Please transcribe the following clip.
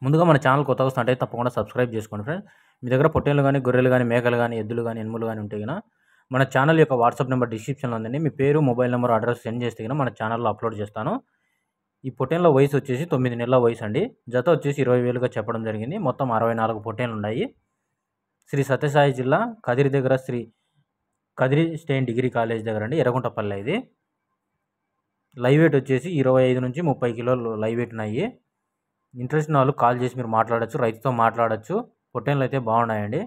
ముందుగా మన ఛానల్ కొత్తగా వస్తుంటే తప్పకుండా సబ్స్క్రైబ్ చేసుకోండి ఫ్రెండ్స్. మీ దగ్గర పొట్టేళ్ళు కానీ, గొర్రెలు కానీ, మేకలు కానీ, ఎద్దులు కానీ, ఎనుములు కానీ ఉంటే గిన మన ఛానల్ యొక్క వాట్సాప్ నెంబర్ డిస్క్రిప్షన్లో ఉందండి. మీ పేరు, మొబైల్ నెంబర్, అడ్రస్ సెండ్ చేస్తే గిన మన ఛానల్లో అప్లోడ్ చేస్తాను. ఈ పొట్టేళ్ళ వయసు వచ్చేసి 9 నెలల వయసు అండి. జత వచ్చేసి 20,000గా చెప్పడం జరిగింది. మొత్తం 64 పొట్టేళ్ళు ఉన్నాయి. శ్రీ సత్యసాయి జిల్లా కదిరి దగ్గర శ్రీ కదిరి స్టేన్ డిగ్రీ కాలేజ్ దగ్గర అండి, ఎర్రగుంటపల్లె ఇది. లైవ్ వెయిట్ వచ్చేసి 25 నుంచి 30 కిలోలు లైవ్ వెయిట్ ఉన్నాయి. ఇంట్రెస్ట్ ఉన్న వాళ్ళు కాల్ చేసి మీరు మాట్లాడచ్చు, రైతుతో మాట్లాడచ్చు. పొట్టేళ్ళు అయితే బాగున్నాయండి.